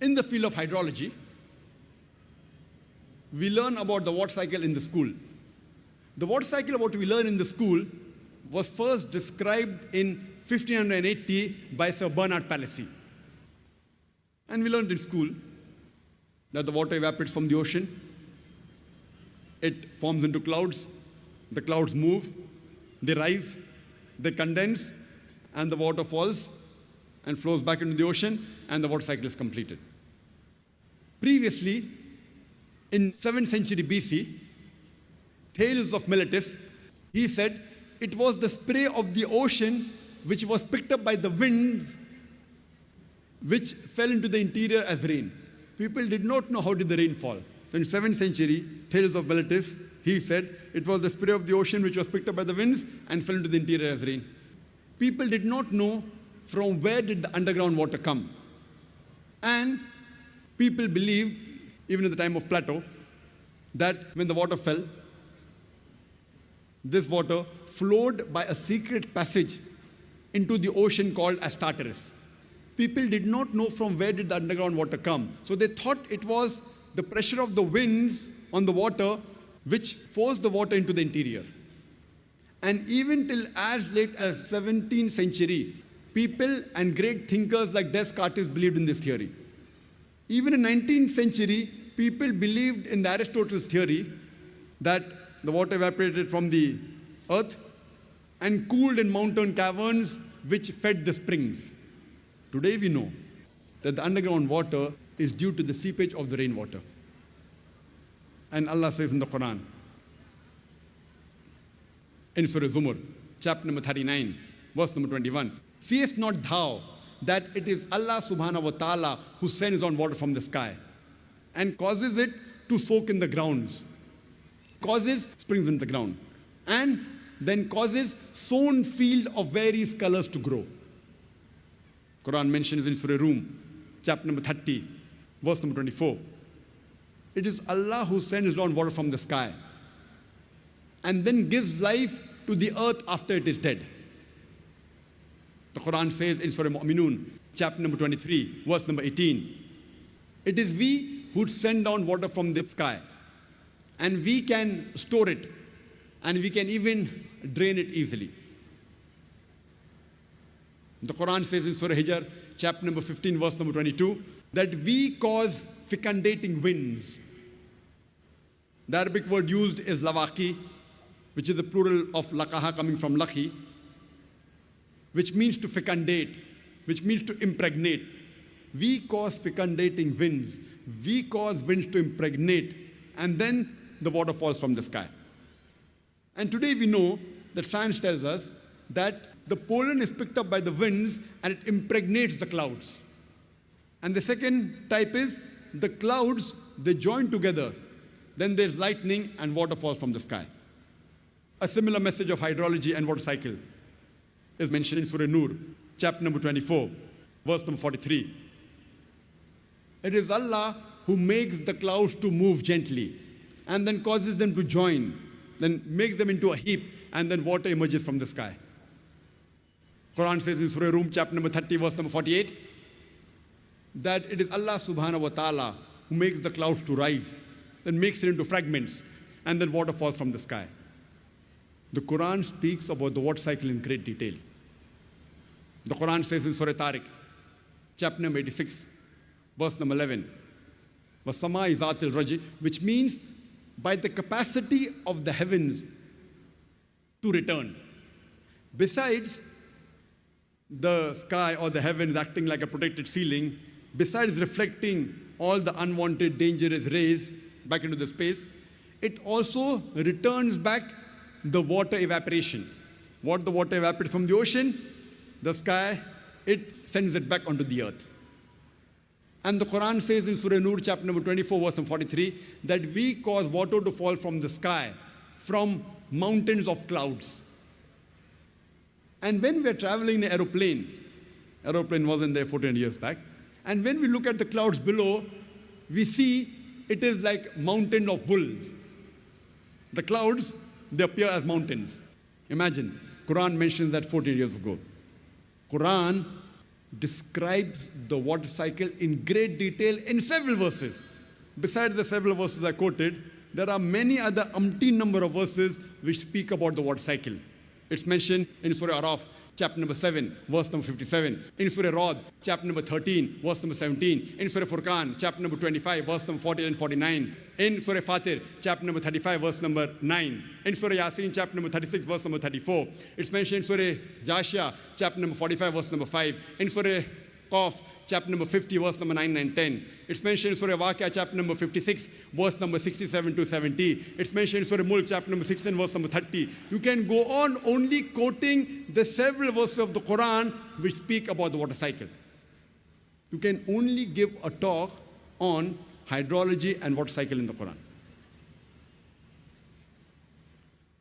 In the field of hydrology, we learn about the water cycle in the school. The water cycle, what we learn in the school, was first described in 1580 by Sir Bernard Palissy. And we learned in school that the water evaporates from the ocean. It forms into clouds. The clouds move, they rise, they condense, and the water falls and flows back into the ocean, and the water cycle is completed. Previously, in 7th century BC, Thales of Miletus, he said it was the spray of the ocean which was picked up by the winds which fell into the interior as rain. People did not know how did the rain fall. So in 7th century, Thales of Miletus, he said it was the spray of the ocean which was picked up by the winds and fell into the interior as rain. People did not know from where did the underground water come. And people believed, even at the time of Plato, that when the water fell, this water flowed by a secret passage into the ocean called as Tartarus. People did not know from where did the underground water come. So they thought it was the pressure of the winds on the water which forced the water into the interior. And even till as late as 17th century, people and great thinkers like Descartes believed in this theory. Even in 19th century, people believed in the Aristotle's theory that the water evaporated from the earth and cooled in mountain caverns which fed the springs. Today we know that the underground water is due to the seepage of the rainwater. And Allah says in the Quran, in Surah Zumar, chapter number 39, verse number 21, seest not thou that it is Allah subhanahu wa ta'ala who sends on water from the sky and causes it to soak in the grounds, causes springs in the ground, and then causes sown field of various colors to grow. Quran mentions in Surah Rum, chapter number 30, verse number 24. It is Allah who sends down water from the sky and then gives life to the earth after it is dead. The Quran says in Surah Mu'minun, chapter number 23, verse number 18, it is we who send down water from the sky, and we can store it, and we can even drain it easily. The Quran says in Surah Hijr, chapter number 15, verse number 22, that we cause fecundating winds. The Arabic word used is lawaki, which is the plural of lakaha, coming from laki, which means to fecundate, which means to impregnate. We cause fecundating winds. We cause winds to impregnate, and then the water falls from the sky. And today we know that science tells us that the pollen is picked up by the winds and it impregnates the clouds. And the second type is the clouds, they join together. Then there's lightning and water falls from the sky. A similar message of hydrology and water cycle is mentioned in Surah Nur, chapter number 24, verse number 43. It is Allah who makes the clouds to move gently and then causes them to join, then makes them into a heap, and then water emerges from the sky. Quran says in Surah Rum, chapter number 30, verse number 48, that it is Allah subhanahu wa ta'ala who makes the clouds to rise, then makes it into fragments, and then water falls from the sky. The Quran speaks about the water cycle in great detail. The Quran says in Surah Tariq, chapter number 86, verse number 11, وَسَمَاءِ ذَاتِ الرَّجِ, which means by the capacity of the heavens to return. Besides the sky or the heavens acting like a protected ceiling, besides reflecting all the unwanted dangerous rays back into the space, it also returns back the water evaporation. What the water evaporates from the ocean, the sky, it sends it back onto the earth. And the Quran says in Surah Nur, chapter number 24, verse number 43, that we cause water to fall from the sky, from mountains of clouds. And when we're traveling in an aeroplane wasn't there 14 years back, and when we look at the clouds below, we see it is like mountain of wool. The clouds, they appear as mountains. Imagine, Quran mentions that 14 years ago. Quran describes the water cycle in great detail in several verses. Besides the several verses I quoted, there are many other umpteen number of verses which speak about the water cycle. It's mentioned in Surah Araf, chapter number 7, verse number 57. In Surah Ra'd, chapter number 13, verse number 17. In Surah Furqan, chapter number 25, verse number 40 and 49. In Surah Fatir, chapter number 35, verse number 9. In Surah Yasin, chapter number 36, verse number 34. It's mentioned in Surah Jashia, chapter number 45, verse number 5. In Surah Qaf, chapter number 50, verse number 9 and 10. It's mentioned in Surah Waqia, chapter number 56, verse number 67 to 70. It's mentioned in Surah Mulk, chapter number 16, verse number 30. You can go on only quoting the several verses of the Quran which speak about the water cycle. You can only give a talk on hydrology and water cycle in the Quran.